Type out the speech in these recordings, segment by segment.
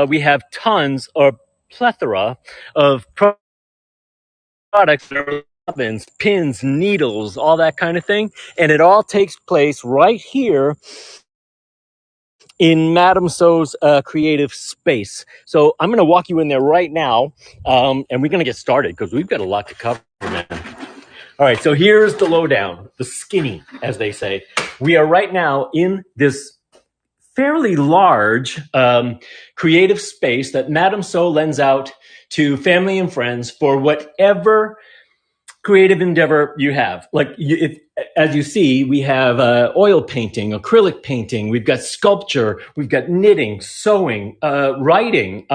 we have tons or plethora of products, bobbins, pins, needles, all that kind of thing. And it all takes place right here in Madame So's creative space. So I'm going to walk you in there right now, and we're going to get started because we've got a lot to cover, man. All right, so here's the lowdown, the skinny, as they say. We are right now in this fairly large creative space that Madame So lends out to family and friends for whatever creative endeavor you have. As you see, we have oil painting, acrylic painting, we've got sculpture, we've got knitting, sewing, writing.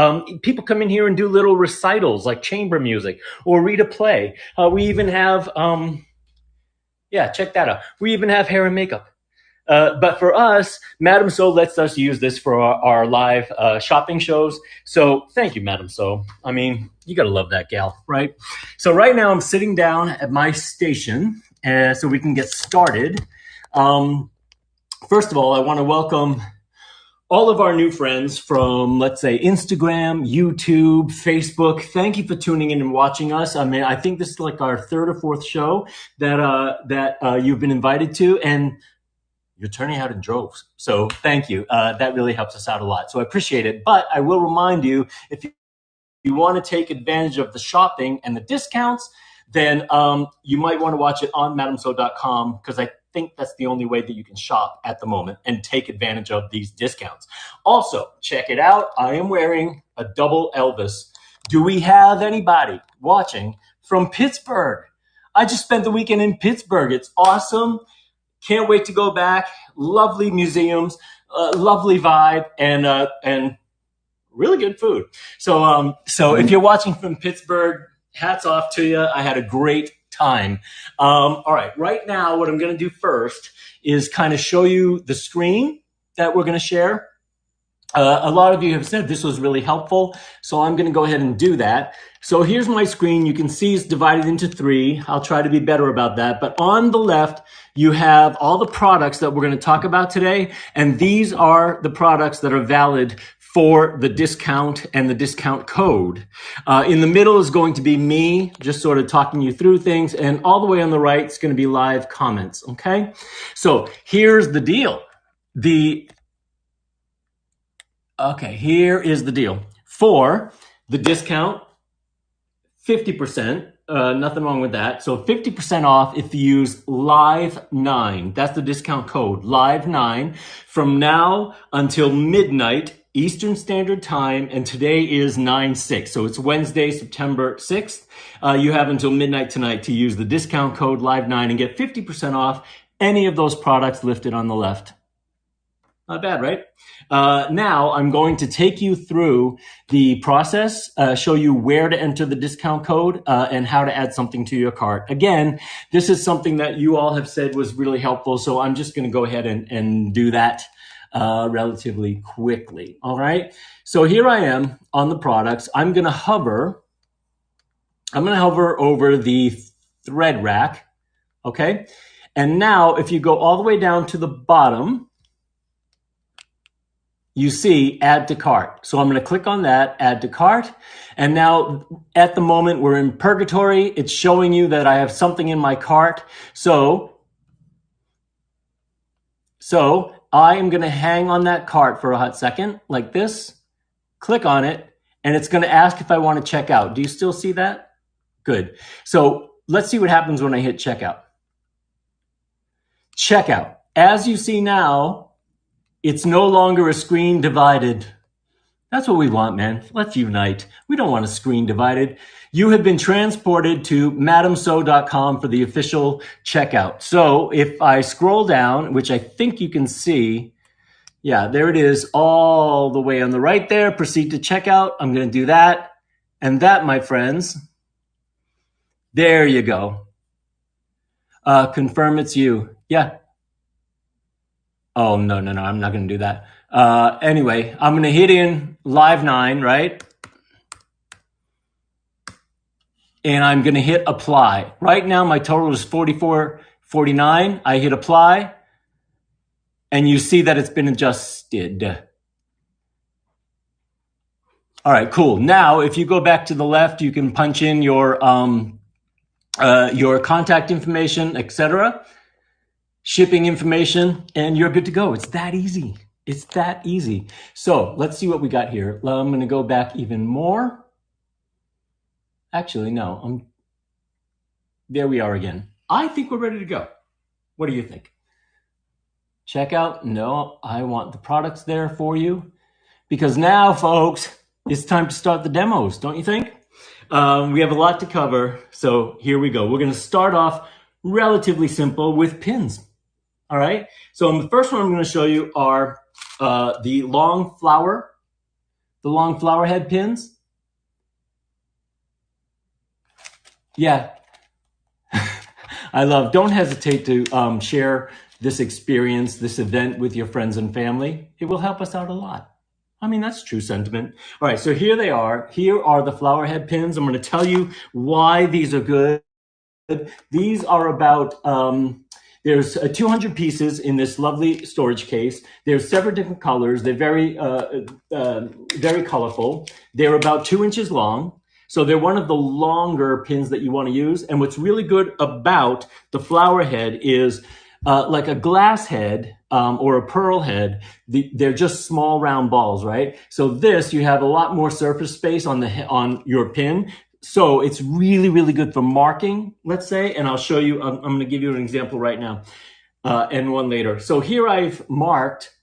People come in here and do little recitals like chamber music or read a play. We even have, check that out. We even have hair and makeup. But for us, Madame So lets us use this for our live shopping shows. So thank you, Madame So. I mean, you got to love that gal, right? So right now I'm sitting down at my station so we can get started. First of all, I want to welcome all of our new friends from, let's say, Instagram, YouTube, Facebook. Thank you for tuning in and watching us. I mean, I think this is like our third or fourth show that you've been invited to, and you're turning out in droves. So thank you. That really helps us out a lot. So I appreciate it. But I will remind you, if you want to take advantage of the shopping and the discounts, then you might want to watch it on madamso.com, because I think that's the only way that you can shop at the moment and take advantage of these discounts. Also, check it out. I am wearing a double Elvis. Do we have anybody watching from Pittsburgh? I just spent the weekend in Pittsburgh. It's awesome. Can't wait to go back. Lovely museums, lovely vibe, and really good food. So if you're watching from Pittsburgh, hats off to you. I had a great time. All right, right now, what I'm going to do first is kind of show you the screen that we're going to share. A lot of you have said this was really helpful, so I'm going to go ahead and do that. So here's my screen. You can see it's divided into three. I'll try to be better about that. But on the left, you have all the products that we're going to talk about today, and these are the products that are valid for the discount and the discount code. In the middle is going to be me just sort of talking you through things, and all the way on the right is going to be live comments, okay? So here's the deal. Okay, here is the deal. For the discount, 50%, nothing wrong with that. So 50% off if you use LIVE9. That's the discount code, LIVE9, from now until midnight Eastern Standard Time, and today is 9/6. So it's Wednesday, September 6th. You have until midnight tonight to use the discount code LIVE9 and get 50% off any of those products listed on the left. Not bad, right? Now I'm going to take you through the process, show you where to enter the discount code, and how to add something to your cart. Again, this is something that you all have said was really helpful, so I'm just going to go ahead and do that relatively quickly. All right. So here I am on the products. I'm going to hover over the thread rack. Okay. And now if you go all the way down to the bottom, you see add to cart. So I'm going to click on that, add to cart. And now at the moment we're in purgatory. It's showing you that I have something in my cart. So I am going to hang on that cart for a hot second like this, click on it, and it's going to ask if I want to check out. Do you still see that? Good. So let's see what happens when I hit checkout. Checkout. As you see now, it's no longer a screen divided. That's what we want, man. Let's unite. We don't want a screen divided. You have been transported to madamso.com for the official checkout. So if I scroll down, which I think you can see, yeah, there it is all the way on the right there. Proceed to checkout. I'm going to do that. And that, my friends, there you go. Confirm it's you. Yeah. Oh, no. I'm not going to do that. Anyway, I'm going to hit in LIVE9, right? And I'm going to hit apply. Right now, my total is $44.49. I hit apply, and you see that it's been adjusted. All right, cool. Now, if you go back to the left, you can punch in your contact information, etc., shipping information, and you're good to go. It's that easy. It's that easy. So let's see what we got here. I'm going to go back even more. Actually, no. There we are again. I think we're ready to go. What do you think? Checkout? No, I want the products there for you. Because now, folks, it's time to start the demos, don't you think? We have a lot to cover, so here we go. We're going to start off relatively simple with pins. All right. So the first one I'm going to show you are the long flower head pins. Yeah, don't hesitate to share this experience, this event with your friends and family. It will help us out a lot. I mean, that's true sentiment. All right, so here they are. Here are the flower head pins. I'm going to tell you why these are good. These are about, there's 200 pieces in this lovely storage case. There's several different colors. They're very colorful. They're about 2 inches long. So they're one of the longer pins that you want to use. And what's really good about the flower head is like a glass head or a pearl head, they're just small round balls, right? So this, you have a lot more surface space on your pin. So it's really, really good for marking, let's say. And I'll show you, I'm going to give you an example right now and one later. So here I've marked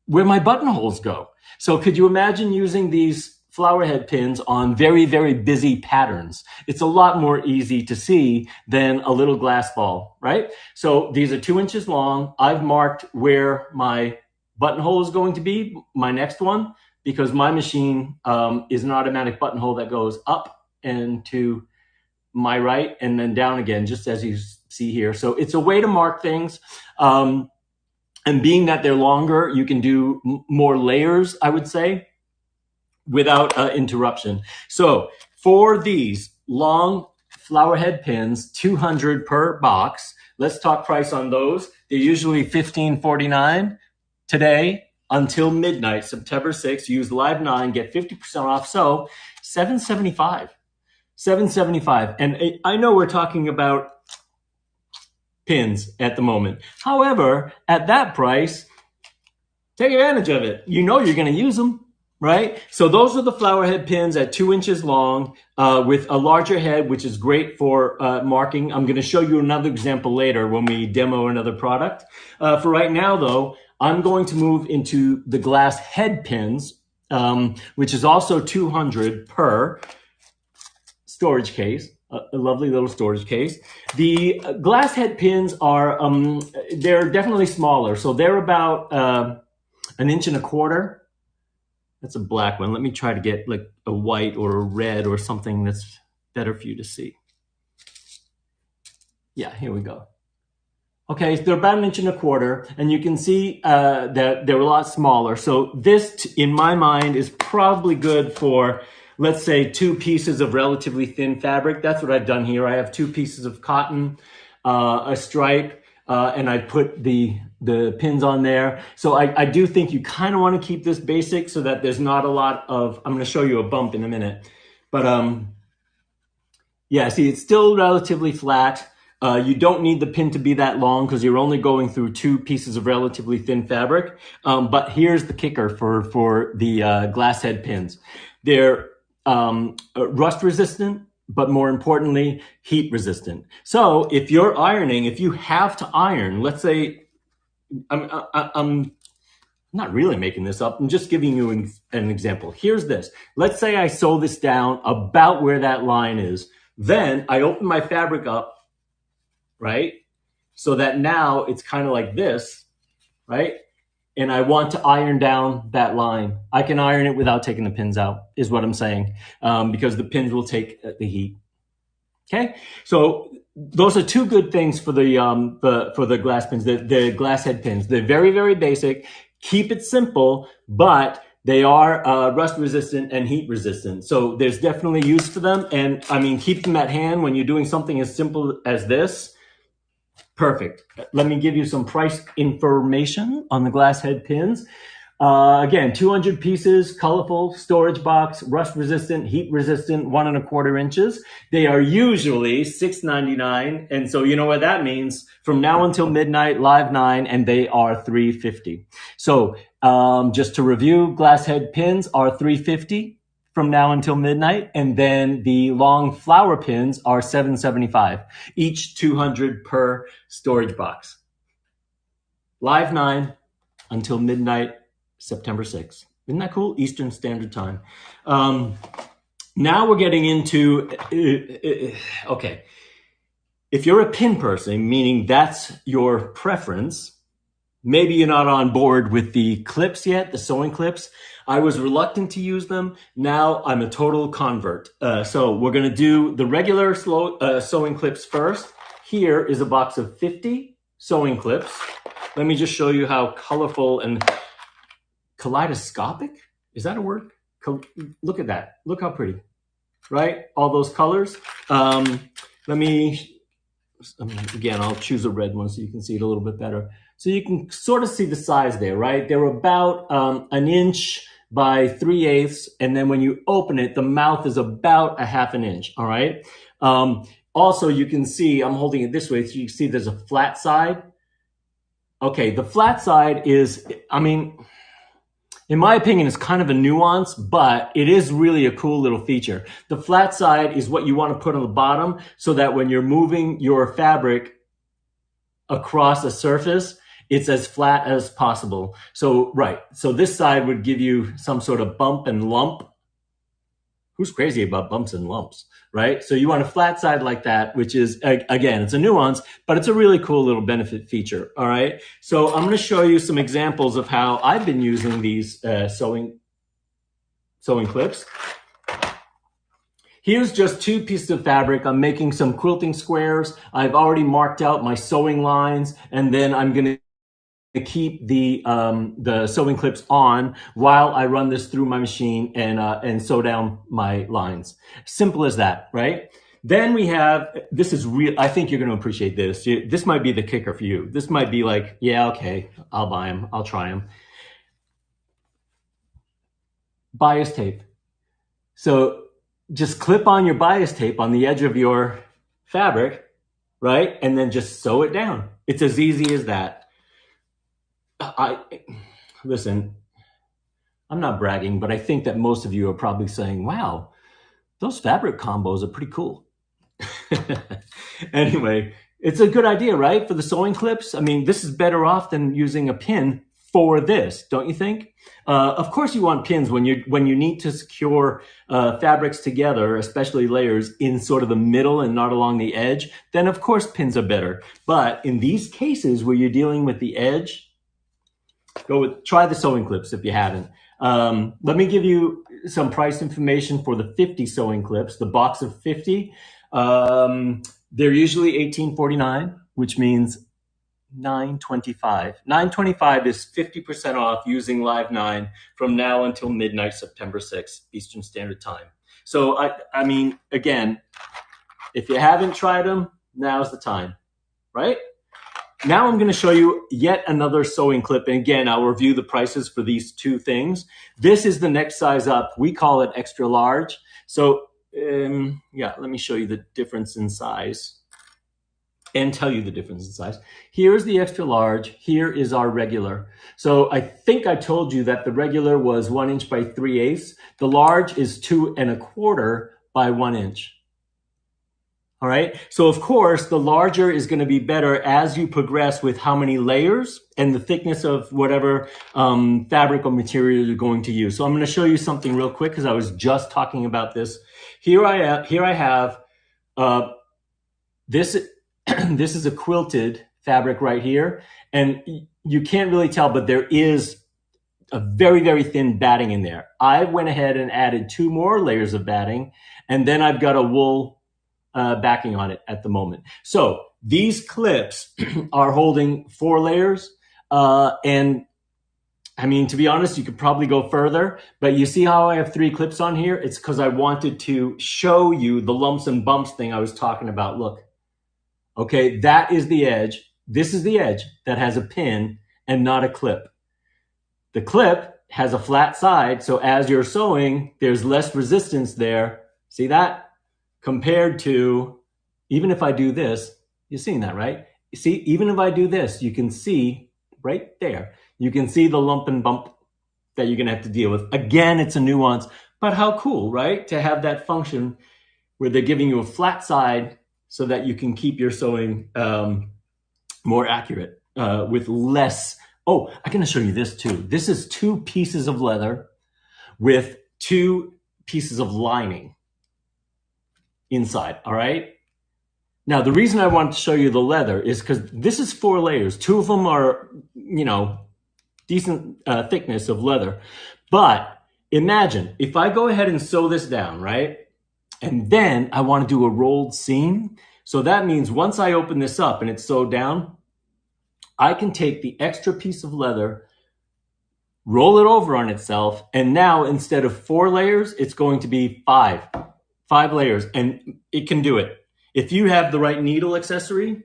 where my buttonholes go. So could you imagine using these flower head pins on very, very busy patterns? It's a lot more easy to see than a little glass ball, right? So these are 2 inches long. I've marked where my buttonhole is going to be, my next one, because my machine is an automatic buttonhole that goes up and to my right and then down again, just as you see here. So it's a way to mark things. And being that they're longer, you can do more layers, I would say, without interruption. So for these long flower head pins, 200 per box. Let's talk price on those. They're usually $15.49 today until midnight, September 6th. Use Live 9, get 50% off. So $7.75. $7.75. And I know we're talking about pins at the moment. However, at that price, take advantage of it. You know you're going to use them. Right? So those are the flower head pins at 2 inches long with a larger head, which is great for marking. I'm going to show you another example later when we demo another product. For right now, though, I'm going to move into the glass head pins, which is also 200 per storage case. A lovely little storage case. The glass head pins are, they're definitely smaller. So they're about 1.25 inches. That's a black one. Let me try to get like a white or a red or something that's better for you to see. Yeah, here we go. Okay, so they're about 1.25 inches, and you can see that they're a lot smaller. So this, in my mind, is probably good for, let's say, 2 pieces of relatively thin fabric. That's what I've done here. I have 2 pieces of cotton, a stripe, and I put the pins on there. So I do think you kind of want to keep this basic so that there's not a lot of, I'm going to show you a bump in a minute. But yeah, see, it's still relatively flat. You don't need the pin to be that long because you're only going through 2 pieces of relatively thin fabric. But here's the kicker for the glass head pins. They're rust resistant, but more importantly, heat resistant. So if you're ironing, if you have to iron, let's say, I'm not really making this up. I'm just giving you an example. Here's this. Let's say I sew this down about where that line is. Then I open my fabric up, right? So that now it's kind of like this, right? And I want to iron down that line. I can iron it without taking the pins out, is what I'm saying, because the pins will take the heat. Okay, so those are 2 good things for the glass pins, the glass head pins. They're very, very basic. Keep it simple, but they are rust resistant and heat resistant. So there's definitely use for them. And I mean, keep them at hand when you're doing something as simple as this. Perfect. Let me give you some price information on the glass head pins. Again, 200 pieces, colorful, storage box, rust resistant, heat resistant, 1¼ inches. They are usually $6.99. And so you know what that means. From now until midnight, live 9, and they are $3.50. So just to review, glass head pins are $3.50 from now until midnight. And then the long flower pins are $7.75, each 200 per storage box. Live 9 until midnight, September 6th. Isn't that cool? Eastern Standard Time. Now we're getting into, okay. If you're a pin person, meaning that's your preference, maybe you're not on board with the clips yet, the sewing clips. I was reluctant to use them. Now I'm a total convert. So we're going to do the regular sewing clips first. Here is a box of 50 sewing clips. Let me just show you how colorful and kaleidoscopic, is that a word? Look at that. Look how pretty, right? All those colors. Again, I'll choose a red one so you can see it a little bit better. So you can sort of see the size there, right? They're about 1 inch by 3/8. And then when you open it, the mouth is about 1/2 inch, all right? Also, you can see, I'm holding it this way, so you can see there's a flat side. Okay, the flat side is, I mean, in my opinion, it's kind of a nuance, but it is really a cool little feature. The flat side is what you want to put on the bottom so that when you're moving your fabric across a surface, it's as flat as possible. So, right. So this side would give you some sort of bump and lump. Who's crazy about bumps and lumps, right? So you want a flat side like that, which is, again, it's a nuance, but it's a really cool little benefit feature, all right? So I'm going to show you some examples of how I've been using these sewing clips. Here's just 2 pieces of fabric. I'm making some quilting squares. I've already marked out my sewing lines, and then I'm going to keep the sewing clips on while I run this through my machine and sew down my lines. Simple as that, right? Then we have, this is real, I think you're going to appreciate this. This might be the kicker for you. This might be like, yeah, okay, I'll buy them. I'll try them. Bias tape. So just clip on your bias tape on the edge of your fabric, right? And then just sew it down. It's as easy as that. Listen, I'm not bragging, but I think that most of you are probably saying, wow, those fabric combos are pretty cool. Anyway, it's a good idea, right? For the sewing clips. I mean, this is better off than using a pin for this, don't you think? Of course you want pins when you need to secure fabrics together, especially layers, in sort of the middle and not along the edge. Then of course pins are better. But in these cases where you're dealing with the edge, try the sewing clips if you haven't. Let me give you some price information for the 50 sewing clips. The box of 50, they're usually $18.49, which means $9.25. $9.25 is 50% off using Live 9 from now until midnight, September 6th, Eastern Standard Time. So, I mean, again, if you haven't tried them, now's the time, right? Now I'm going to show you yet another sewing clip. And again, I'll review the prices for these 2 things. This is the next size up. We call it extra large. So yeah, let me show you the difference in size and tell you the difference in size. Here's the extra large. Here is our regular. So I think I told you that the regular was 1 inch by 3/8. The large is 2 1/4 by 1 inch. All right. So of course, the larger is going to be better as you progress with how many layers and the thickness of whatever fabric or material you're going to use. So I'm going to show you something real quick because I was just talking about this. Here I have this. This is a quilted fabric right here, and you can't really tell, but there is a very, very thin batting in there. I went ahead and added 2 more layers of batting, and then I've got a wool backing on it at the moment. So these clips are holding 4 layers. And I mean, to be honest, you could probably go further, but you see how I have 3 clips on here? It's because I wanted to show you the lumps and bumps thing I was talking about. Look, okay, that is the edge. This is the edge that has a pin and not a clip. The clip has a flat side, so as you're sewing, there's less resistance there. See that? Compared to, even if I do this, you're seeing that, right? You see, even if I do this, you can see right there, you can see the lump and bump that you're gonna have to deal with. Again, it's a nuance, but how cool, right? To have that function where they're giving you a flat side so that you can keep your sewing more accurate with less. Oh, I'm gonna show you this too. This is 2 pieces of leather with 2 pieces of lining inside, all right? Now, the reason I wanted to show you the leather is because this is 4 layers. 2 of them are, you know, decent thickness of leather. But imagine if I go ahead and sew this down, right? And then I want to do a rolled seam. So that means once I open this up and it's sewed down, I can take the extra piece of leather, roll it over on itself, and now instead of 4 layers, it's going to be 5 layers, and it can do it. If you have the right needle accessory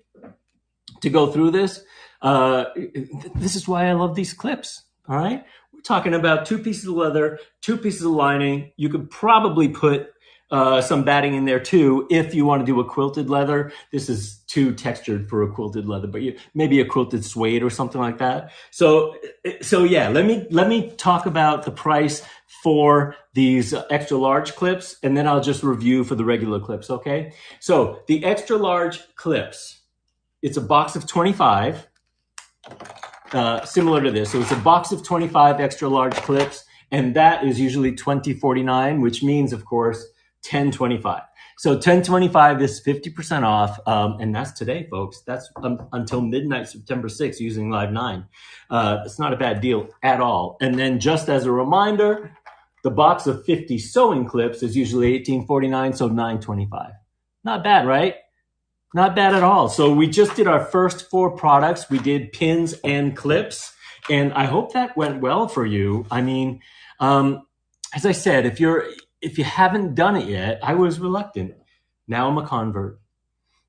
to go through this, this is why I love these clips, all right? We're talking about 2 pieces of leather, 2 pieces of lining. You could probably put some batting in there too if you want to do a quilted leather. This is too textured for a quilted leather, but maybe a quilted suede or something like that. So yeah, let me talk about the price for these extra large clips, and then I'll just review for the regular clips, okay? So the extra large clips, it's a box of 25, similar to this. So it's a box of 25 extra large clips, and that is usually $20.49, which means, of course, $10.25. So $10.25 is 50% off, and that's today, folks. That's until midnight, September 6th, using Live 9. It's not a bad deal at all. And then just as a reminder, the box of 50 sewing clips is usually $18.49, so $9.25. Not bad, right? Not bad at all. So we just did our first 4 products. We did pins and clips, and I hope that went well for you. I mean, as I said, if you haven't done it yet, I was reluctant. Now I'm a convert.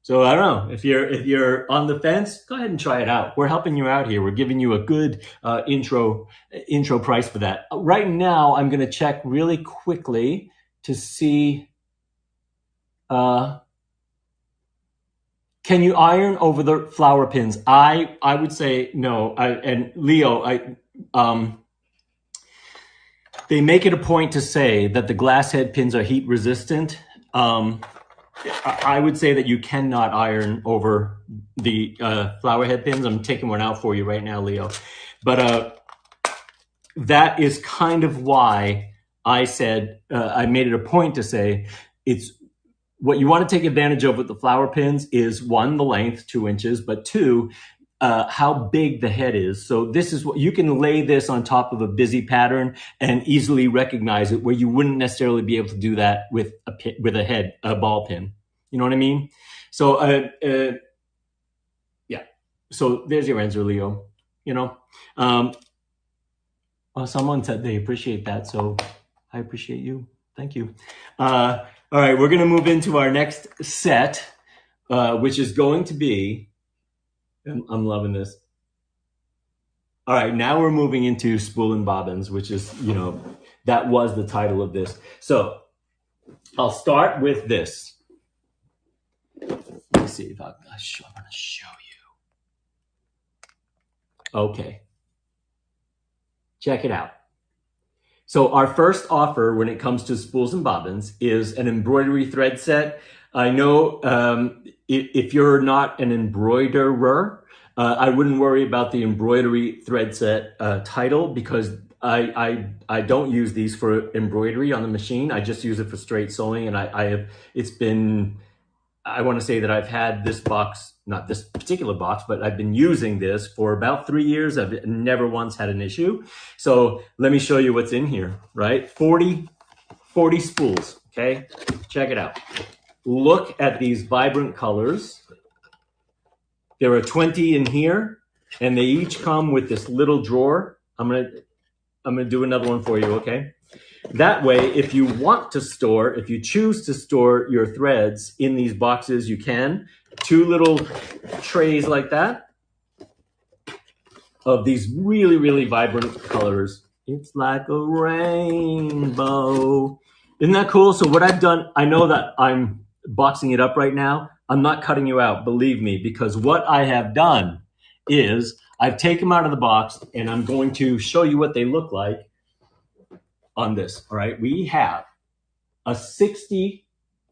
So I don't know, if you're on the fence, go ahead and try it out. We're helping you out here. We're giving you a good intro price for that. Right now, I'm going to check really quickly to see, can you iron over the flower pins? I would say no. And Leo, they make it a point to say that the glass head pins are heat resistant. I would say that you cannot iron over the flower head pins. I'm taking one out for you right now, Leo. But that is kind of why I said, I made it a point to say, it's what you want to take advantage of with the flower pins is 1, the length, 2 inches, but 2, how big the head is. So this is what you can lay this on top of a busy pattern and easily recognize it, where you wouldn't necessarily be able to do that with a ball pin. You know what I mean? So yeah. So there's your answer, Leo. You know, well, someone said they appreciate that, so I appreciate you. Thank you. All right, we're going to move into our next set, which is going to be. I'm loving this. All right, now we're moving into spool and bobbins, which is, you know, that was the title of this. So I'll start with this. Let's see if I'm going to show you. Okay. Check it out. So our first offer when it comes to spools and bobbins is an embroidery thread set. I know if you're not an embroiderer, I wouldn't worry about the embroidery thread set title, because I don't use these for embroidery on the machine. I just use it for straight sewing, and I want to say that I've had this box, not this particular box, but I've been using this for about 3 years. I've never once had an issue. So let me show you what's in here, right? 40 spools, okay? Check it out. Look at these vibrant colors. There are 20 in here, and they each come with this little drawer. I'm gonna do another one for you, okay? That way, if you choose to store your threads in these boxes, you can. 2 little trays like that. of these really, really vibrant colors. It's like a rainbow. Isn't that cool? So what I've done, I know that I'm boxing it up right now. I'm not cutting you out, believe me, because what I have done is I've taken them out of the box and I'm going to show you what they look like on this. All right. We have a 60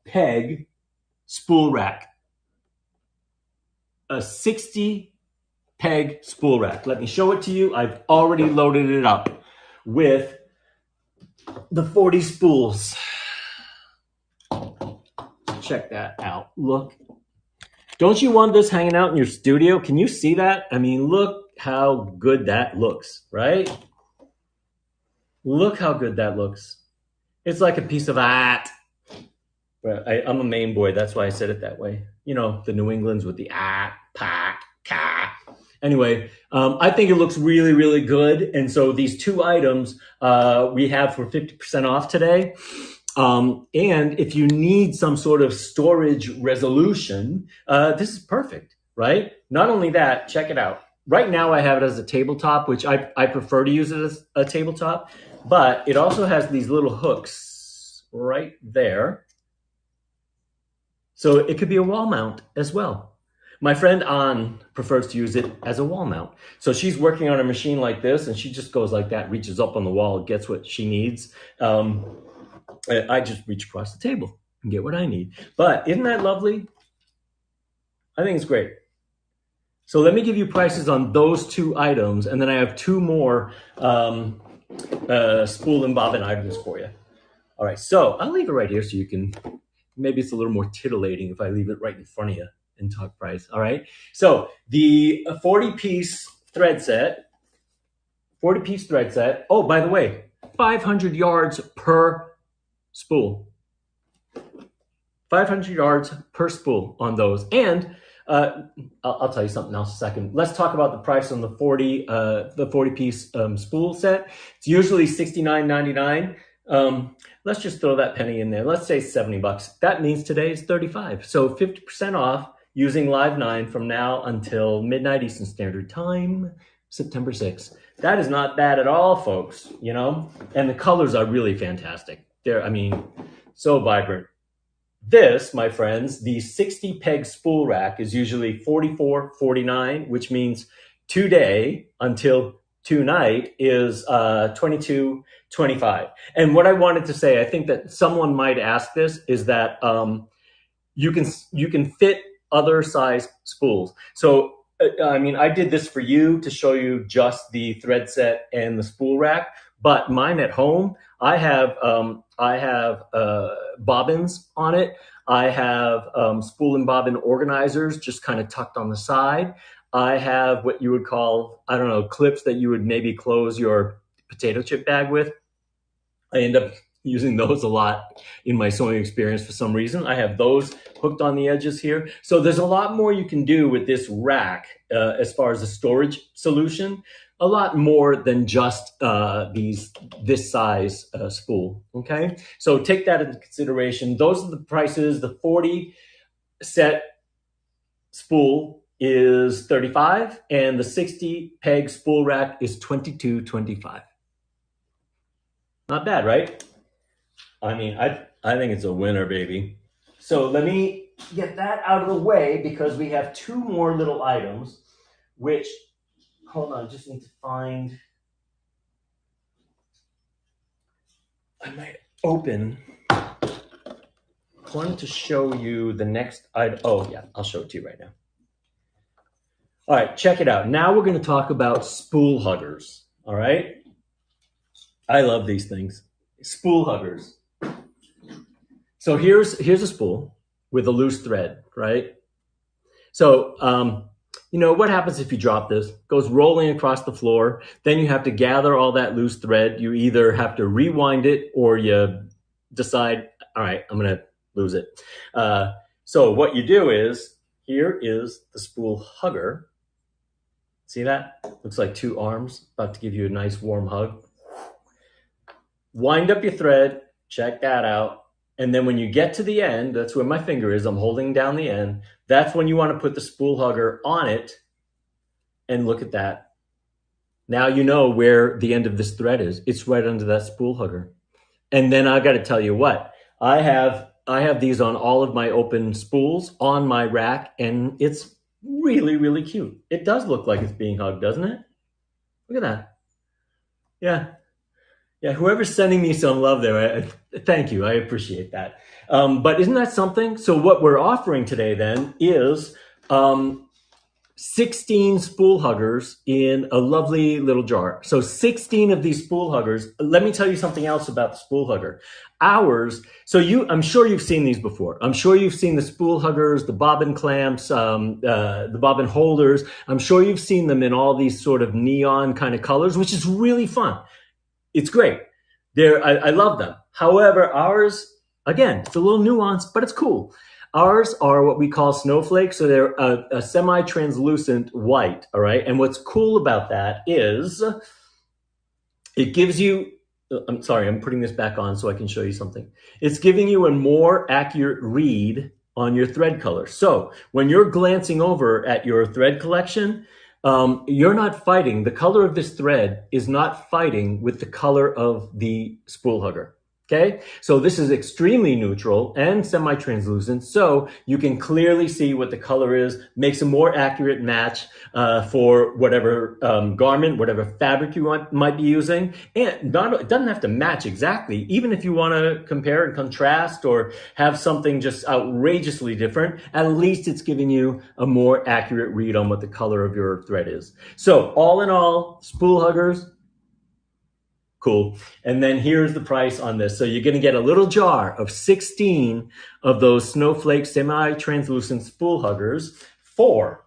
peg spool rack. A 60 peg spool rack. Let me show it to you. I've already loaded it up with the 40 spools. Check that out. Look. Don't you want this hanging out in your studio? Can you see that? I mean, look how good that looks, right? Look how good that looks. It's like a piece of art. But I'm a Maine boy. That's why I said it that way. You know, the New Englands with the art, pa, ka. Anyway, I think it looks really, really good. And so these two items we have for 50% off today. And if you need some sort of storage resolution, this is perfect, right? Not only that, check it out. Right now I have it as a tabletop, which I prefer to use it as a tabletop, but it also has these little hooks right there. So it could be a wall mount as well. My friend Ann prefers to use it as a wall mount. So she's working on a machine like this and she just goes like that, reaches up on the wall, gets what she needs. I just reach across the table and get what I need. But isn't that lovely? I think it's great. So let me give you prices on those two items, and then I have two more spool and bobbin items for you. All right, so I'll leave it right here so you can, maybe it's a little more titillating if I leave it right in front of you and talk price. All right, so the 40-piece thread set, oh, by the way, 500 yards per spool. 500 yards per spool on those. And I'll tell you something else in a second. Let's talk about the price on the 40-piece spool set. It's usually $69.99. Let's just throw that penny in there. Let's say $70. That means today is $35. So 50% off using Live 9 from now until midnight Eastern Standard Time, September 6th. That is not bad at all, folks, you know? And the colors are really fantastic. They're, I mean, so vibrant. This, my friends, the 60 peg spool rack is usually $44.49, which means today until tonight is $22.25. And what I wanted to say, I think that someone might ask this, is that you can fit other size spools. So I mean, I did this for you to show you just the thread set and the spool rack, but mine at home, I have bobbins on it. I have spool and bobbin organizers just kind of tucked on the side. I have what you would call, I don't know, clips that you would maybe close your potato chip bag with. I end up using those a lot in my sewing experience for some reason. I have those hooked on the edges here. So there's a lot more you can do with this rack as far as a storage solution. A lot more than just this size spool, okay? So take that into consideration. Those are the prices. The 40 set spool is $35 and the 60 peg spool rack is $22.25. Not bad, right? I mean, I think it's a winner, baby. So let me get that out of the way because we have two more little items, which, hold on, just need to find, I might open. I wanted to show you the next item. Oh yeah, I'll show it to you right now. All right, check it out. Now we're going to talk about spool huggers, all right? I love these things. Spool huggers. So here's a spool with a loose thread, right? So, you know, what happens if you drop this? It goes rolling across the floor. Then you have to gather all that loose thread. You either have to rewind it or you decide, all right, I'm going to lose it. So what you do is, here is the spool hugger. See that? Looks like two arms, about to give you a nice warm hug. Wind up your thread, check that out. And then when you get to the end, that's where my finger is, I'm holding down the end. That's when you want to put the spool hugger on it. And look at that. Now you know where the end of this thread is. It's right under that spool hugger. And then I got to tell you what, I have these on all of my open spools on my rack, and it's really, really cute. It does look like it's being hugged, doesn't it? Look at that. Yeah. Yeah, whoever's sending me some love there, thank you. I appreciate that. But isn't that something? So what we're offering today then is 16 spool huggers in a lovely little jar. So 16 of these spool huggers. Let me tell you something else about the spool hugger. Ours, I'm sure you've seen these before. I'm sure you've seen the spool huggers, the bobbin clamps, the bobbin holders. I'm sure you've seen them in all these sort of neon kind of colors, which is really fun. It's great. I love them. However, ours, again, it's a little nuanced, but it's cool. Ours are what we call snowflakes. So they're a semi-translucent white, all right? And what's cool about that is it gives you, I'm sorry, I'm putting this back on so I can show you something. It's giving you a more accurate read on your thread color. So when you're glancing over at your thread collection, you're not fighting. The color of this thread is not fighting with the color of the spool hugger. Okay, so this is extremely neutral and semi-translucent, so you can clearly see what the color is, makes a more accurate match for whatever garment, whatever fabric you might be using. And it doesn't have to match exactly, even if you want to compare and contrast or have something just outrageously different, at least it's giving you a more accurate read on what the color of your thread is. So all in all, spool huggers, cool. And then here's the price on this. So you're going to get a little jar of 16 of those snowflake semi-translucent spool huggers for,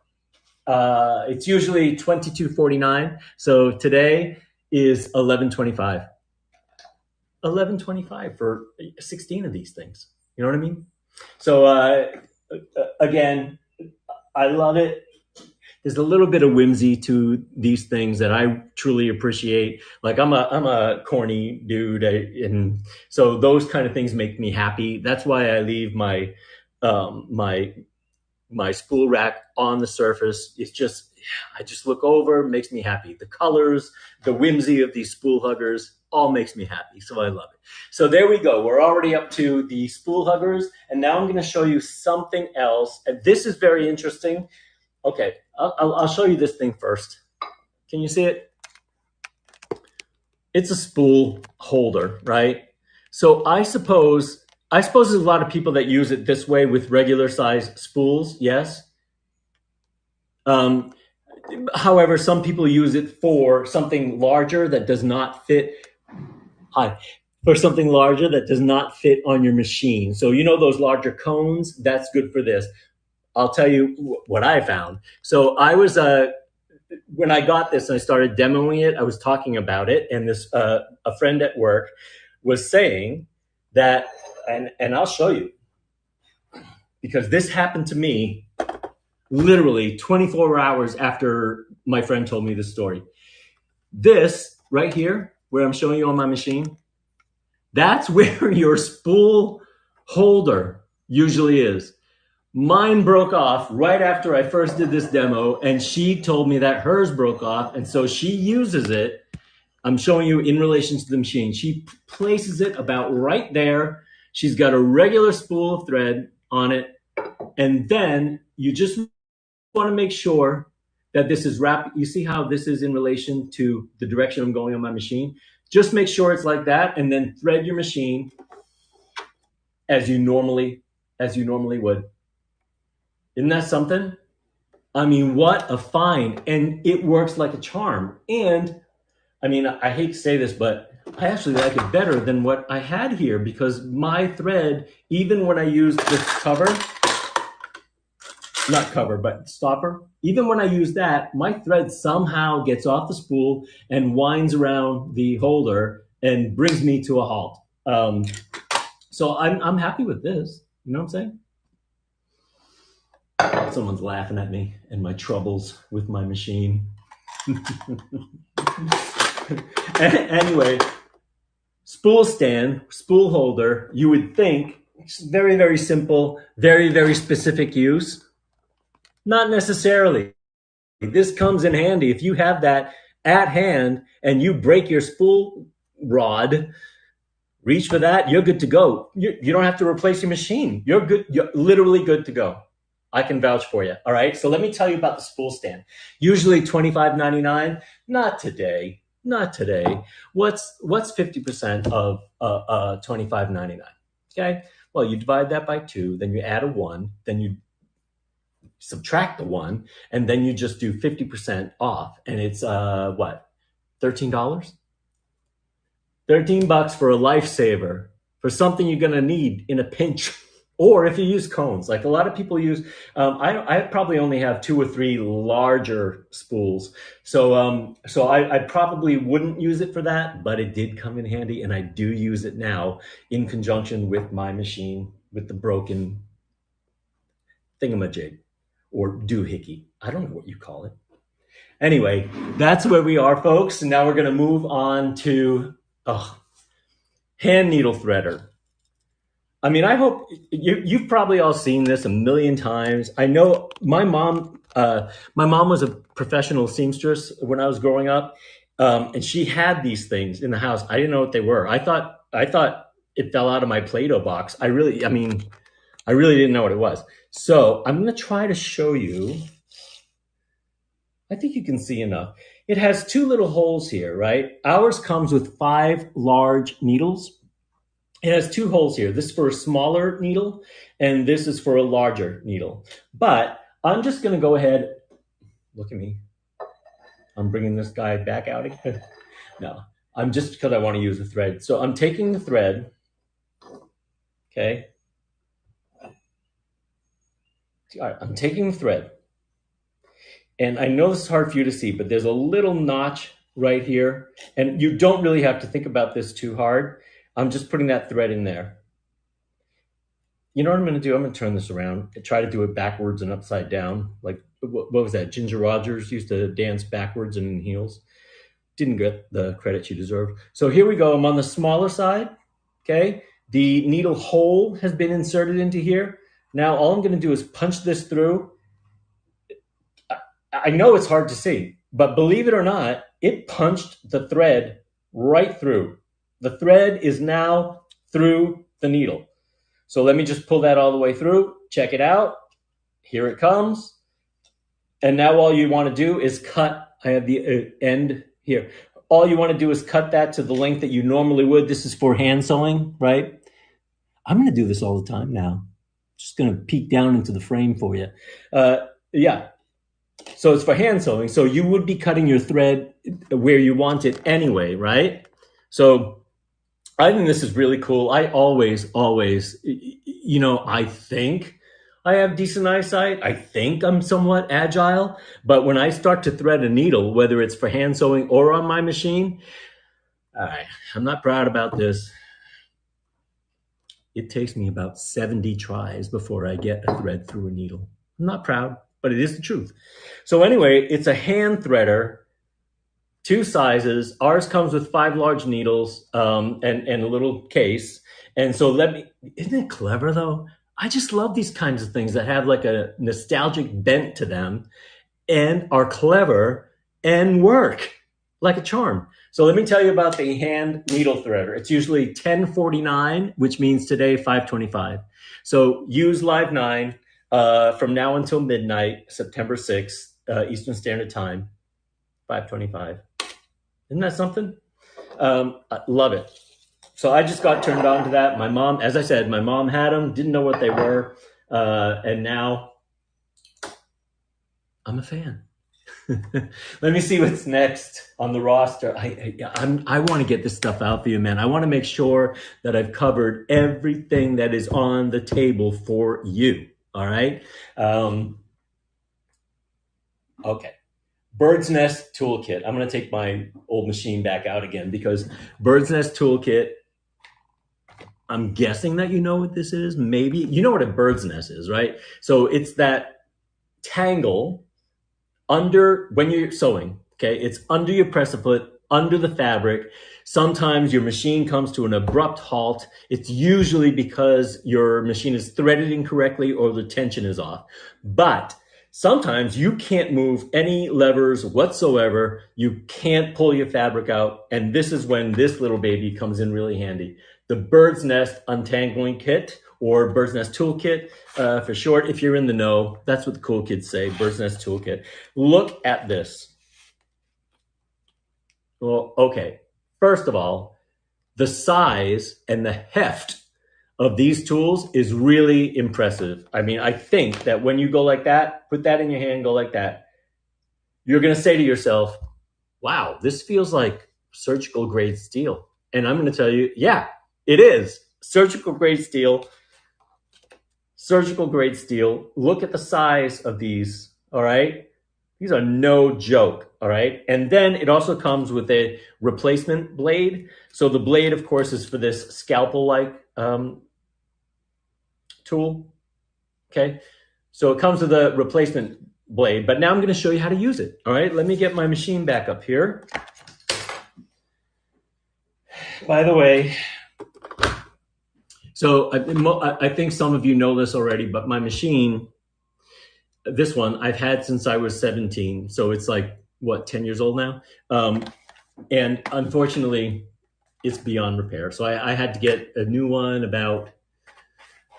it's usually $22.49. So today is $11.25. $11.25 for 16 of these things. You know what I mean? So again, I love it. There's a little bit of whimsy to these things that I truly appreciate. Like I'm a corny dude, and so those kind of things make me happy. That's why I leave my my spool rack on the surface. It's just, I just look over, it makes me happy. The colors, the whimsy of these spool huggers, all makes me happy. So I love it. So there we go. We're already up to the spool huggers, and now I'm going to show you something else. And this is very interesting. Okay, I'll show you this thing first. Can you see it? It's a spool holder, right? So I suppose there's a lot of people that use it this way with regular size spools, yes? However, some people use it for something larger that does not fit. For something larger that does not fit on your machine. So you know those larger cones? That's good for this. I'll tell you what I found. So I was, when I got this and I started demoing it, I was talking about it, and this a friend at work was saying that, and I'll show you, because this happened to me literally 24 hours after my friend told me this story. This right here, where I'm showing you on my machine, that's where your spool holder usually is. Mine broke off right after I first did this demo, and she told me that hers broke off, and so she uses it. I'm showing you in relation to the machine. She places it about right there. She's got a regular spool of thread on it, and then you just want to make sure that this is wrapped. You see how this is in relation to the direction I'm going on my machine? Just make sure it's like that, and then thread your machine as you normally would. Isn't that something? I mean, what a find. And it works like a charm. And I mean, I hate to say this, but I actually like it better than what I had here, because my thread, even when I use this cover, not cover, but stopper, even when I use that, my thread somehow gets off the spool and winds around the holder and brings me to a halt. So I'm happy with this. You know what I'm saying? Someone's laughing at me and my troubles with my machine. Anyway, spool stand, spool holder, you would think it's very, very simple, very, very specific use. Not necessarily. This comes in handy if you have that at hand and you break your spool rod, reach for that, you're good to go. You don't have to replace your machine. You're good. You're literally good to go. I can vouch for you. All right. So let me tell you about the spool stand. Usually $25.99. Not today. Not today. What's 50% of $25.99? Okay. Well, you divide that by 2, then you add a 1, then you subtract the 1, and then you just do 50% off, and it's what? $13? $13 for a lifesaver, for something you're gonna need in a pinch. Or if you use cones, like a lot of people use, I probably only have 2 or 3 larger spools. So I probably wouldn't use it for that, but it did come in handy, and I do use it now in conjunction with my machine with the broken thingamajig or doohickey. I don't know what you call it. Anyway, that's where we are, folks. And now we're gonna move on to hand needle threader. I mean, I hope you've probably all seen this a million times. I know my mom was a professional seamstress when I was growing up, and she had these things in the house. I didn't know what they were. I thought it fell out of my Play-Doh box. I really didn't know what it was. So I'm going to try to show you. I think you can see enough. It has 2 little holes here, right? Ours comes with 5 large needles. It has 2 holes here. This is for a smaller needle, and this is for a larger needle. But I'm just going to go ahead. Look at me. I'm bringing this guy back out again. No, I'm just because I want to use the thread. So I'm taking the thread. Okay. All right, I'm taking the thread. And I know this is hard for you to see, but there's a little notch right here. And you don't really have to think about this too hard. I'm just putting that thread in there. You know what I'm going to do? I'm going to turn this around and try to do it backwards and upside down. Like, what was that? Ginger Rogers used to dance backwards and in heels. Didn't get the credit she deserved. So here we go. I'm on the smaller side. Okay. The needle hole has been inserted into here. Now, all I'm going to do is punch this through. I know it's hard to see, but believe it or not, it punched the thread right through. The thread is now through the needle. So let me just pull that all the way through. Check it out. Here it comes. And now all you want to do is cut. I have the end here. All you want to do is cut that to the length that you normally would. This is for hand sewing, right? I'm going to do this all the time now. Just going to peek down into the frame for you. Yeah. So it's for hand sewing. So you would be cutting your thread where you want it anyway, right? So I think this is really cool. I always, I think I have decent eyesight. I think I'm somewhat agile. But when I start to thread a needle, whether it's for hand sewing or on my machine, I'm not proud about this. It takes me about 70 tries before I get a thread through a needle. I'm not proud, but it is the truth. So anyway, it's a hand threader, 2 sizes. Ours comes with 5 large needles and a little case. And so isn't it clever though? I just love these kinds of things that have like a nostalgic bent to them and are clever and work like a charm. So let me tell you about the hand needle threader. It's usually $10.49, which means today $5.25. So use Live 9 from now until midnight, September 6th, Eastern Standard Time, $5.25. Isn't that something? I love it. So I just got turned on to that. My mom, as I said, my mom had them, didn't know what they were, and now I'm a fan. Let me see what's next on the roster. I want to get this stuff out for you, man. I want to make sure that I've covered everything that is on the table for you. All right. Okay. Bird's Nest Toolkit. I'm going to take my old machine back out again because Bird's Nest Toolkit, I'm guessing that you know what this is. Maybe you know what a bird's nest is, right? So it's that tangle under when you're sewing, okay? It's under your press-a-foot, under the fabric. Sometimes your machine comes to an abrupt halt. It's usually because your machine is threaded incorrectly or the tension is off. But Sometimes you can't move any levers whatsoever. You can't pull your fabric out. And this is when this little baby comes in really handy. The Bird's Nest Untangling Kit, or Bird's Nest Toolkit for short. If you're in the know, that's what the cool kids say, Bird's Nest Toolkit. Look at this. Well, okay. First of all, the size and the heft of these tools is really impressive. I mean, I think that when you go like that, put that in your hand, go like that, you're going to say to yourself, wow, this feels like surgical grade steel. And I'm going to tell you, yeah, it is surgical grade steel. Surgical grade steel. Look at the size of these. All right. These are no joke. All right. And then it also comes with a replacement blade. So the blade, of course, is for this scalpel-like tool. Okay. So it comes with a replacement blade, but now I'm going to show you how to use it. All right. Let me get my machine back up here. By the way, so I think some of you know this already, but my machine, this one I've had since I was 17. So it's like, what, 10 years old now? And unfortunately, it's beyond repair. So I had to get a new one about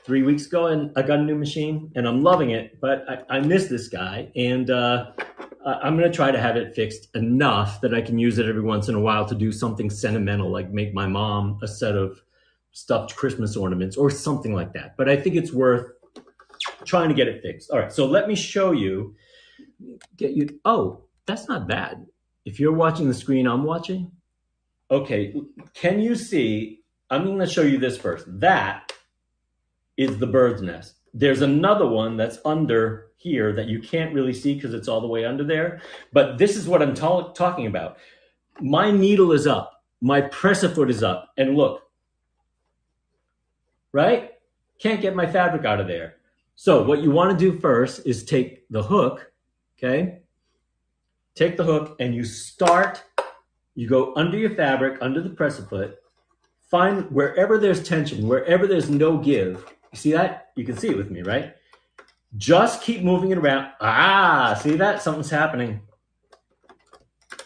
3 weeks ago, and I got a new machine and I'm loving it, but I miss this guy. And I'm going to try to have it fixed enough that I can use it every once in a while to do something sentimental, like make my mom a set of stuffed Christmas ornaments or something like that. But I think it's worth trying to get it fixed. All right, so let me show you. Oh, that's not bad. If you're watching the screen I'm watching, okay, can you see? I'm going to show you this first. That is the bird's nest. There's another one that's under here that you can't really see because it's all the way under there. But this is what I'm talking about. My needle is up. My presser foot is up. And look, right? Can't get my fabric out of there. So what you want to do first is take the hook, okay? Take the hook and you go under your fabric, under the presser foot, find wherever there's tension, wherever there's no give. You see that? You can see it with me, right? Just keep moving it around. Ah, see that? Something's happening.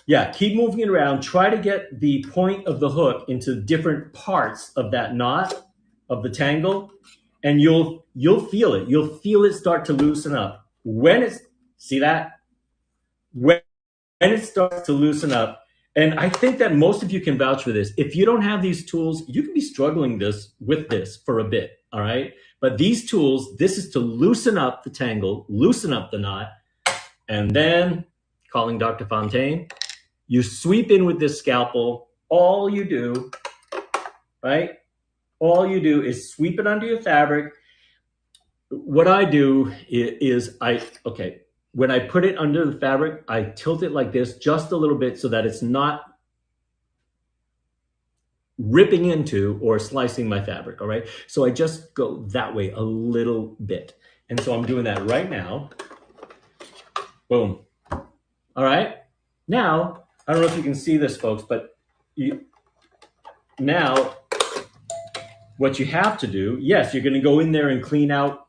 Yeah, keep moving it around. Try to get the point of the hook into different parts of that knot, of the tangle, and you'll feel it. You'll feel it start to loosen up. When it's, see that? When it starts to loosen up, and I think that most of you can vouch for this. If you don't have these tools, you can be struggling with this for a bit, all right? But these tools, this is to loosen up the tangle, loosen up the knot, and then, calling Dr. Fontaine, you sweep in with this scalpel. All you do, right? All you do is sweep it under your fabric. What I do is when I put it under the fabric, I tilt it like this just a little bit so that it's not ripping into or slicing my fabric, all right? So I just go that way a little bit. And so I'm doing that right now. Boom. All right? Now, I don't know if you can see this, folks, but now what you have to do, yes, you're gonna go in there and clean out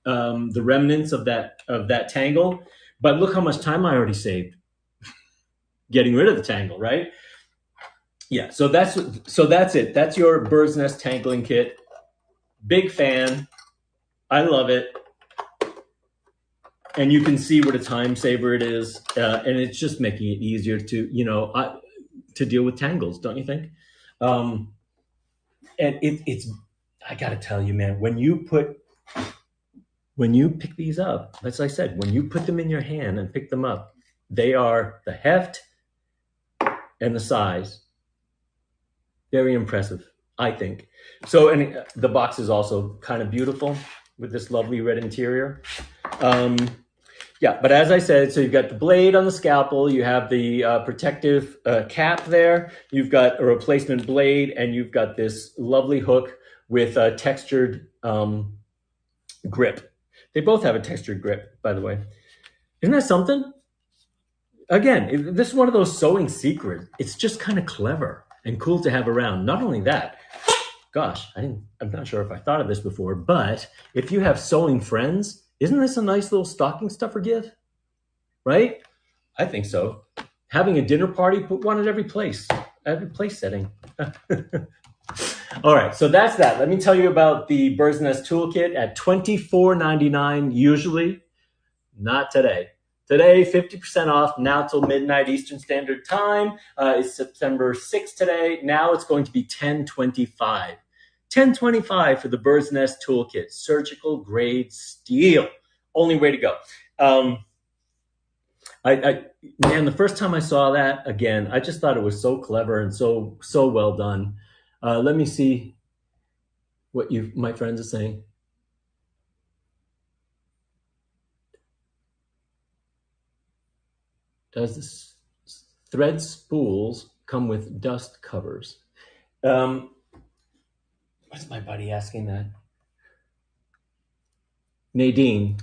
the remnants of that tangle, but look how much time I already saved getting rid of the tangle, right? Yeah, so that's it. That's your bird's nest tangling kit. Big fan. I love it. And you can see what a time saver it is, and it's just making it easier to to deal with tangles, don't you think? And it's I gotta tell you, man, when you pick these up, as I said, when you put them in your hand and pick them up, they are the heft and the size. Very impressive, I think. So, and the box is also kind of beautiful with this lovely red interior. Yeah, but as I said, so you've got the blade on the scalpel, you have the protective cap there, you've got a replacement blade, and you've got this lovely hook with a textured grip. They both have a textured grip, by the way. Isn't that something? Again, this is one of those sewing secrets. It's just kind of clever and cool to have around. Not only that, gosh, I'm not sure if I thought of this before, but if you have sewing friends, Isn't this a nice little stocking stuffer gift? Right? I think so. Having a dinner party, put one at every place setting. All right, so that's that. Let me tell you about the Bird's Nest Toolkit at $24.99 usually. Not today. Today, 50% off now till midnight Eastern Standard Time. It's September 6th today. Now it's going to be $10.25. $10.25 for the Bird's Nest Toolkit. Surgical grade steel. Only way to go. Man, the first time I saw that, again, I just thought it was so clever and so well done. Let me see what my friends are saying. Does this thread spools come with dust covers? What's my buddy asking that? Nadine.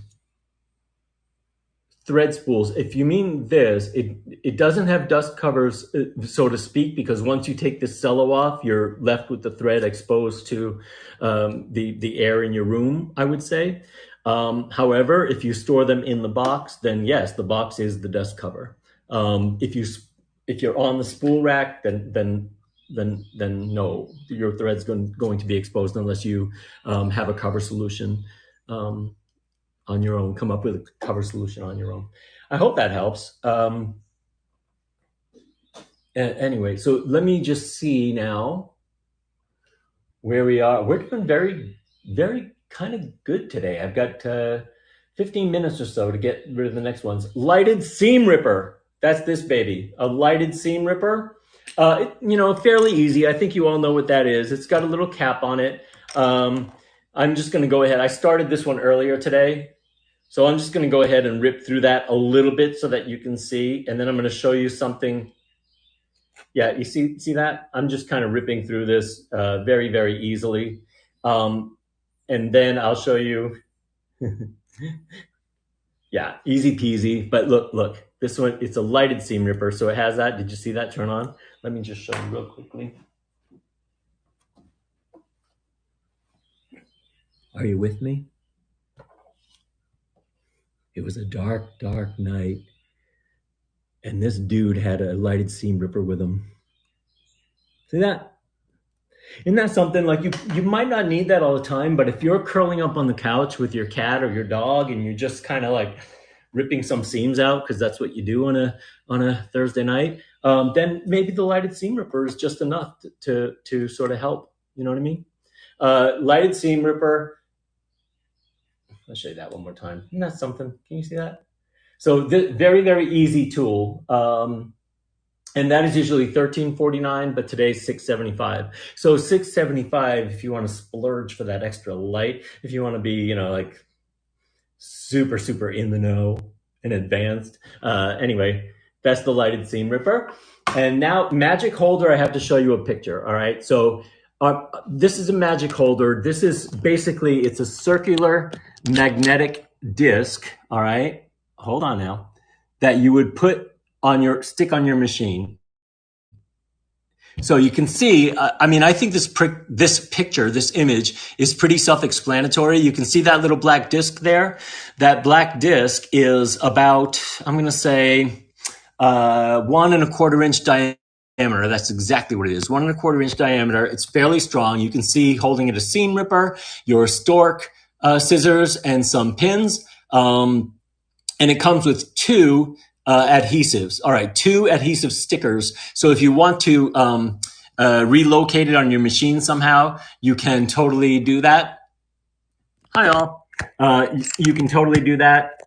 Thread spools. If you mean this, it doesn't have dust covers, so to speak, because once you take the cello off, you're left with the thread exposed to the air in your room, I would say. However, if you store them in the box, then yes, the box is the dust cover. If you're on the spool rack, then no, your thread's going to be exposed unless you have a cover solution on your own. Come up with a cover solution on your own. I hope that helps. Anyway, so let me just see now where we are. We're doing very, very kind of good today. I've got 15 minutes or so to get rid of the next ones. Lighted seam ripper. That's this baby, a lighted seam ripper. Fairly easy. I think you all know what that is. It's got a little cap on it. I'm just going to go ahead. I started this one earlier today. So I'm just going to go ahead and rip through that a little bit so that you can see. And then I'm going to show you something. Yeah, you see that? I'm just kind of ripping through this very, very easily. And then I'll show you. Yeah, easy peasy. But look, this one, it's a lighted seam ripper. So it has that. Did you see that turn on? Let me just show you real quickly. Are you with me? It was a dark, dark night, and this dude had a lighted seam ripper with him. See that? Isn't that something? Like you might not need that all the time, but if you're curling up on the couch with your cat or your dog and you're just kind of like ripping some seams out, because that's what you do on a Thursday night, then maybe the lighted seam ripper is just enough to sort of help. You know what I mean? Lighted seam ripper. I'll show you that one more time. Isn't that something? Can you see that? So very, very easy tool. And that is usually $13.49, but today's $6.75. So $6.75 if you want to splurge for that extra light, if you want to be, like super, super in the know and advanced. Anyway, that's the lighted seam ripper. And now magic holder, I have to show you a picture. All right. So this is a magic holder. This is basically, it's a circular magnetic disc. All right. Hold on now. That you would stick on your machine. So you can see, I think this picture, this image is pretty self-explanatory. You can see that little black disc there. That black disc is about, I'm going to say, 1¼ inch diameter. That's exactly what it is. 1¼ inch diameter. It's fairly strong. You can see holding it a seam ripper, your stork scissors, and some pins. And it comes with two adhesives. All right, 2 adhesive stickers. So if you want to relocate it on your machine somehow, you can totally do that. Hi, all. You can totally do that.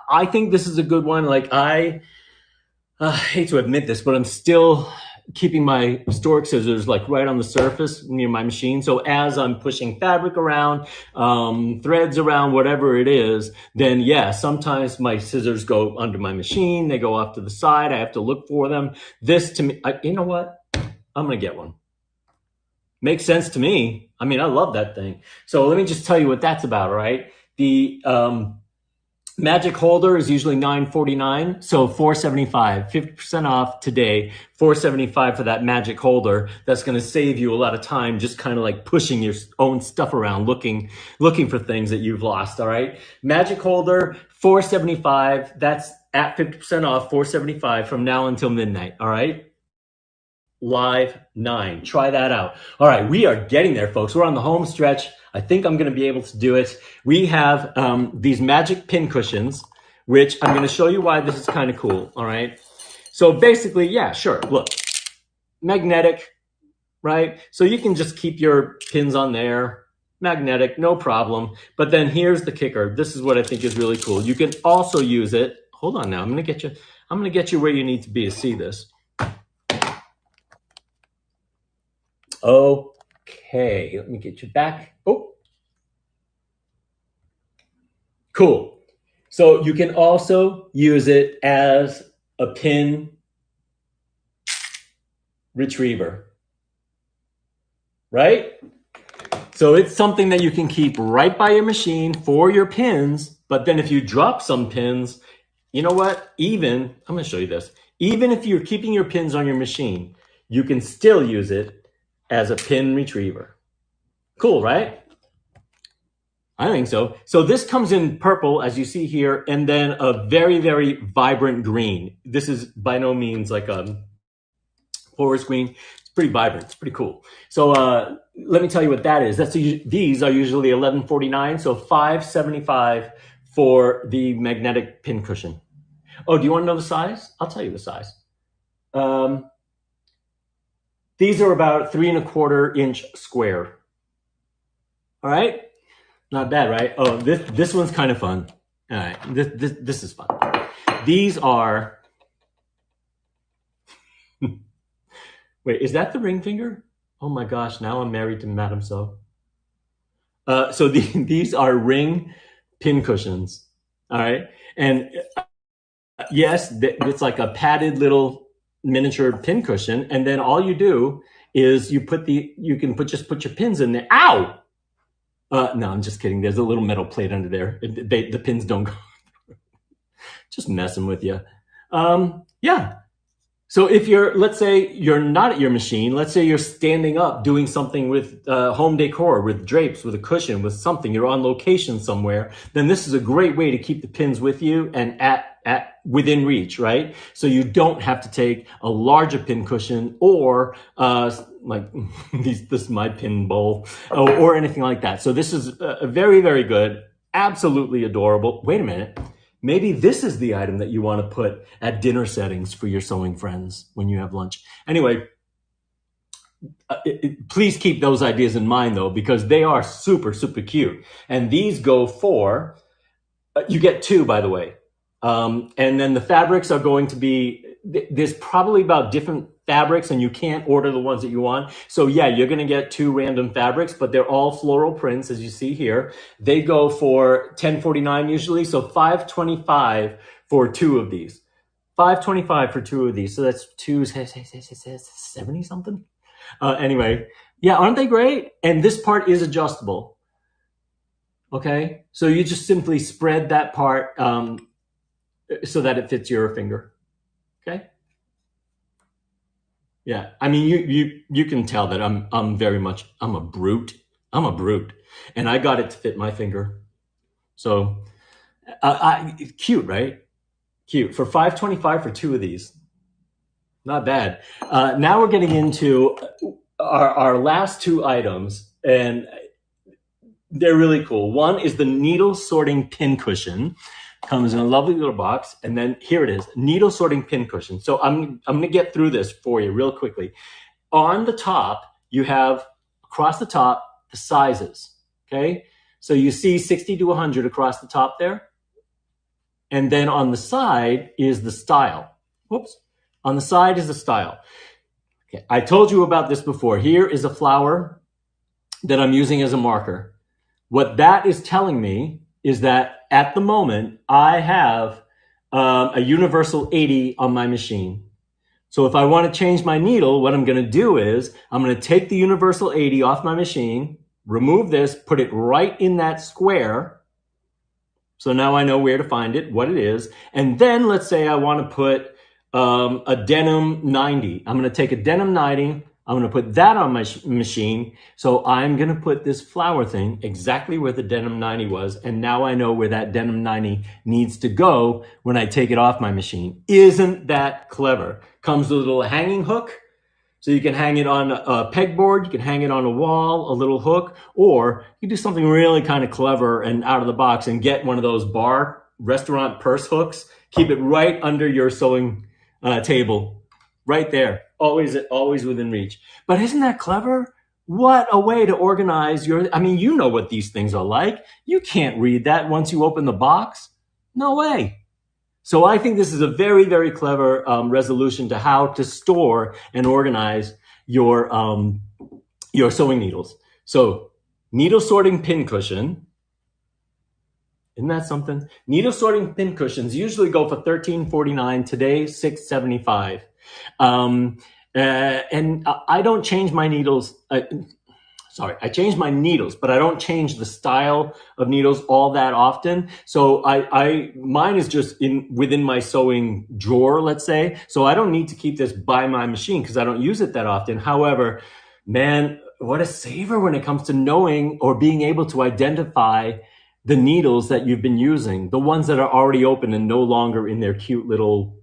I think this is a good one. Like I hate to admit this, but I'm still keeping my stork scissors like right on the surface near my machine. So as I'm pushing fabric around, threads around, whatever it is, then yeah, sometimes my scissors go under my machine. They go off to the side. I have to look for them. This to me, you know what? I'm going to get one. Makes sense to me. I love that thing. So let me just tell you what that's about, all right? The Magic holder is usually $9.49, so $4.75, 50% off today, $4.75 for that magic holder. That's going to save you a lot of time just kind of like pushing your own stuff around, looking for things that you've lost, all right? Magic holder, $4.75. That's at 50% off, $4.75 from now until midnight, all right? Live 9. Try that out. All right, we are getting there, folks. We're on the home stretch. I think I'm going to be able to do it. We have these magic pin cushions, which I'm going to show you why this is kind of cool. All right. So basically, yeah, sure. Look, magnetic, right? So you can just keep your pins on there. Magnetic, no problem. But then here's the kicker. This is what I think is really cool. You can also use it. Hold on now. I'm going to get you where you need to be to see this. Okay, let me get you back. Oh, cool. So you can also use it as a pin retriever, right? So it's something that you can keep right by your machine for your pins, but then if you drop some pins, you know what? I'm going to show you this. Even if you're keeping your pins on your machine, you can still use it as a pin retriever. Cool, right? I think so. So this comes in purple, as you see here, and then a very, very vibrant green. This is by no means like a forest green. It's pretty vibrant. It's pretty cool. So let me tell you what that is. These are usually $11.49, so $5.75 for the magnetic pin cushion. Oh, do you want to know the size? I'll tell you the size. These are about 3¼ inch square. All right, not bad, right? Oh, this one's kind of fun. All right, this is fun. These are. Wait, is that the ring finger? Oh my gosh! Now I'm married to Madame So. So these are ring pin cushions. All right, and yes, it's like a padded little miniature pin cushion, and then all you do is you can just put your pins in there. Ow! No, I'm just kidding. There's a little metal plate under there. The pins don't go. Just messing with you. Yeah. So if let's say you're not at your machine, let's say you're standing up doing something with home decor, with drapes, with a cushion, with something, you're on location somewhere, then this is a great way to keep the pins with you and within reach, right? So you don't have to take a larger pin cushion or like this is my pin bowl or anything like that. So this is a very, very good, absolutely adorable. Wait a minute. Maybe this is the item that you want to put at dinner settings for your sewing friends when you have lunch. Anyway, please keep those ideas in mind though, because they are super, super cute. And these go for, you get 2, by the way. And then the fabrics are going to be, there's probably about different fabrics and you can't order the ones that you want. So yeah, you're going to get 2 random fabrics, but they're all floral prints as you see here. They go for $10.49 usually. So $5.25 for 2 of these. $5.25 for 2 of these. So that's 70 something. Anyway, yeah, aren't they great? And this part is adjustable. Okay. So you just simply spread that part, so that it fits your finger. Okay. Yeah. I mean, you can tell that I'm a brute. I'm a brute and I got it to fit my finger. So, cute, right? Cute for $5.25 for 2 of these. Not bad. Now we're getting into our last 2 items and they're really cool. One is the needle sorting pin cushion. Comes in a lovely little box, and then here it is, needle sorting pin cushion. So I'm going to get through this for you real quickly. On the top, you have across the top the sizes. Okay, so you see 60 to 100 across the top there, and then on the side is the style. Whoops, on the side is the style. Okay, I told you about this before. Here is a flower that I'm using as a marker. What that is telling me is that at the moment, I have a universal 80 on my machine. So if I want to change my needle, what I'm going to do is I'm going to take the universal 80 off my machine, remove this, put it right in that square. So now I know where to find it, what it is. And then let's say I want to put a denim 90. I'm going to take a denim 90. I'm going to put that on my machine. So I'm going to put this flower thing exactly where the denim 90 was. And now I know where that denim 90 needs to go when I take it off my machine. Isn't that clever? Comes with a little hanging hook. So you can hang it on a pegboard, you can hang it on a wall, a little hook, or you do something really kind of clever and out of the box and get one of those bar restaurant purse hooks. Keep it right under your sewing table, right there, always within reach. But isn't that clever? What a way to organize I mean, you know what these things are like. You can't read that once you open the box. No way. So I think this is a very, very clever resolution to how to store and organize your sewing needles. So needle sorting pin cushion. Isn't that something? Needle sorting pin cushions usually go for $13.49. Today, $6.75. And I don't change my needles. I change my needles, but I don't change the style of needles all that often. So mine is just within my sewing drawer, let's say. So I don't need to keep this by my machine because I don't use it that often. However, man, what a saver when it comes to knowing or being able to identify the needles that you've been using, the ones that are already open and no longer in their cute little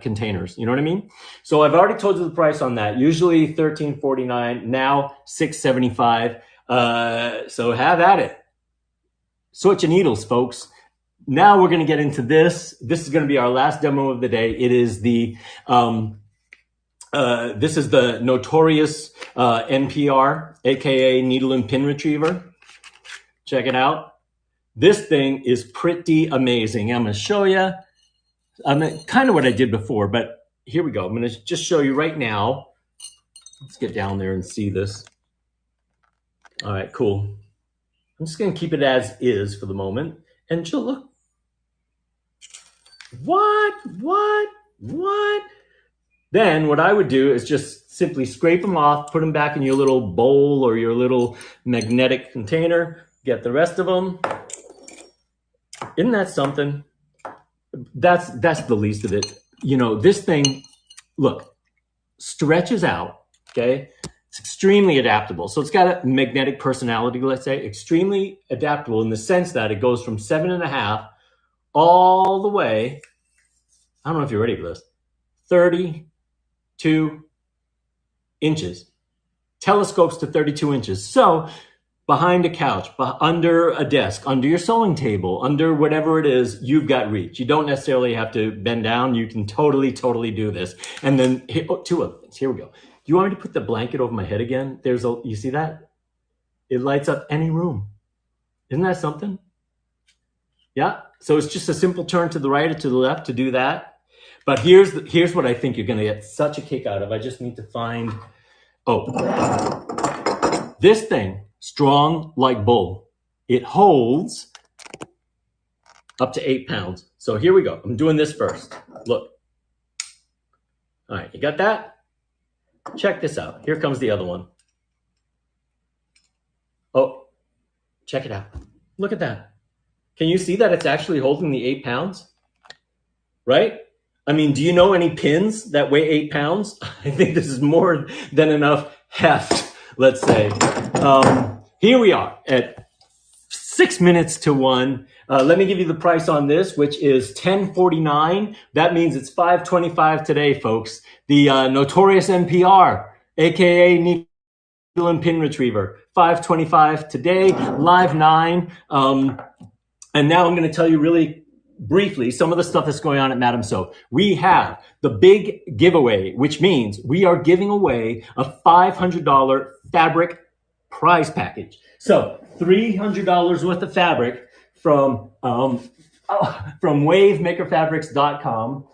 containers. You know what I mean? So I've already told you the price on that. Usually $13.49, now $6.75. So have at it. Sort your needles, folks. Now we're going to get into this. This is going to be our last demo of the day. It is this is the notorious NPR, aka needle and pin retriever. Check it out. This thing is pretty amazing. I'm going to show you. Kind of what I did before, but here we go. I'm going to just show you right now. Let's get down there and see this. All right, cool. I'm just going to keep it as is for the moment. And just look. What? Then what I would do is just simply scrape them off, put them back in your little bowl or your little magnetic container. Get the rest of them. Isn't that something? That's the least of it. You know, this thing, look, stretches out, okay? It's extremely adaptable. So it's got a magnetic personality, let's say, extremely adaptable in the sense that it goes from 7.5 all the way, I don't know if you're ready for this, 32 inches. Telescopes to 32 inches. So behind a couch, under a desk, under your sewing table, under whatever it is, you've got reach. You don't necessarily have to bend down. You can totally do this. And then two other things. Here we go. Do you want me to put the blanket over my head again? You see that? It lights up any room. Isn't that something? Yeah. So it's just a simple turn to the right or to the left to do that. But here's what I think you're going to get such a kick out of. I just need to find, this thing. Strong like bull. It holds up to 8 pounds. So here we go. I'm doing this first. Look. All right, you got that? Check this out. Here comes the other one. Oh, check it out. Look at that. Can you see that it's actually holding the 8 pounds? Right? I mean, do you know any pins that weigh 8 pounds? I think this is more than enough heft, let's say. Here we are at 6 minutes to 1. Let me give you the price on this, which is $10.49. That means it's $5.25 today, folks. The notorious NPR, aka needle and pin retriever, $5.25 today, live 9. And now I'm going to tell you really briefly some of the stuff that's going on at Madame Sew. We have the big giveaway, which means we are giving away a $500 fabric prize package. So $300 worth of fabric from wavemakerfabrics.com.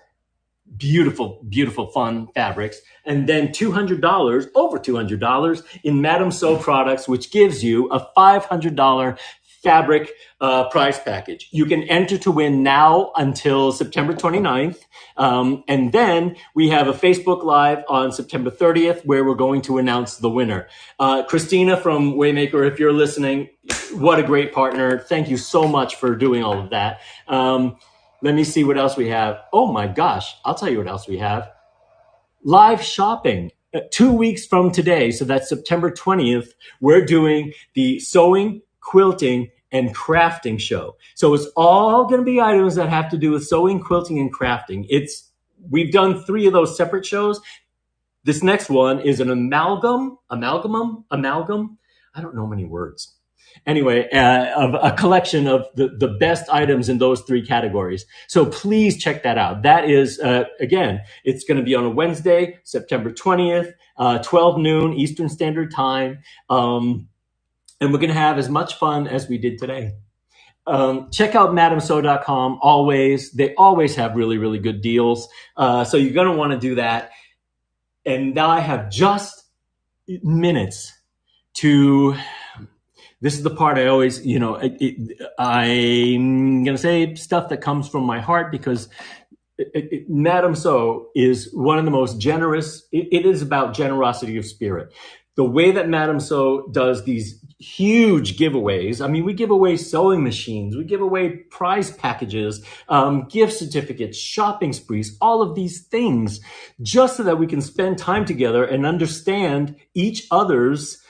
Beautiful, fun fabrics. And then over $200 in Madame Sew products, which gives you a $500 fabric prize package. You can enter to win now until September 29th. And then we have a Facebook Live on September 30th where we're going to announce the winner. Christina from Waymaker, if you're listening, what a great partner. Thank you so much for doing all of that. Let me see what else we have. Oh my gosh, I'll tell you what else we have. Live shopping. 2 weeks from today, so that's September 20th, we're doing the sewing, quilting, and crafting show. So it's all going to be items that have to do with sewing, quilting, and crafting. We've done 3 of those separate shows. This next one is an amalgam. I don't know many words. Anyway, of a collection of the best items in those 3 categories. So please check that out. That is, again, it's going to be on a Wednesday, September 20th, 12 noon Eastern Standard Time. And we're going to have as much fun as we did today. Check out madamsew.com always. They always have really, really good deals. So you're going to want to do that. And now I have just minutes to... This is the part I always, I'm going to say stuff that comes from my heart because Madam Sew is one of the most generous. It is about generosity of spirit. The way that Madam Sew does these huge giveaways. I mean, we give away sewing machines. We give away prize packages, gift certificates, shopping sprees, all of these things just so that we can spend time together and understand each other's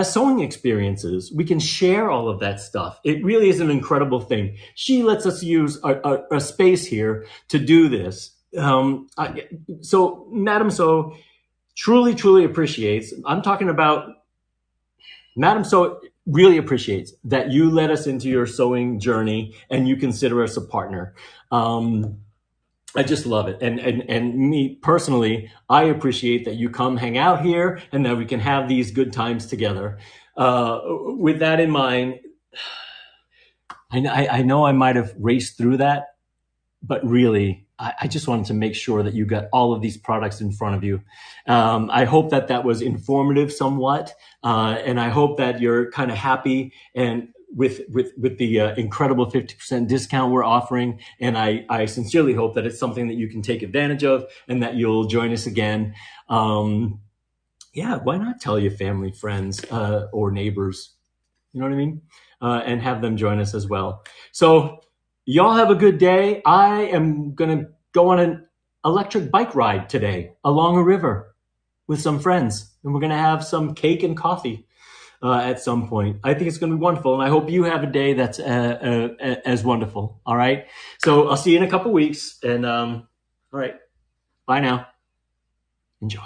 sewing experiences. We can share all of that stuff. It really is an incredible thing. She lets us use a space here to do this. So Madam Sew truly, truly appreciates, I'm talking about Madam Sew really appreciates that you let us into your sewing journey and you consider us a partner. I just love it. And me personally, I appreciate that you come hang out here and that we can have these good times together. With that in mind, I know I might have raced through that, but really, I just wanted to make sure that you got all of these products in front of you. I hope that that was informative somewhat. And I hope that you're kind of happy and with the incredible 50% discount we're offering. And I sincerely hope that it's something that you can take advantage of and that you'll join us again. Yeah, why not tell your family, friends, or neighbors, you know what I mean? And have them join us as well. So y'all have a good day. I am going to go on an electric bike ride today along a river with some friends. And we're going to have some cake and coffee at some point. I think it's going to be wonderful. And I hope you have a day that's as wonderful. All right. So I'll see you in a couple weeks. And all right. Bye now. Enjoy.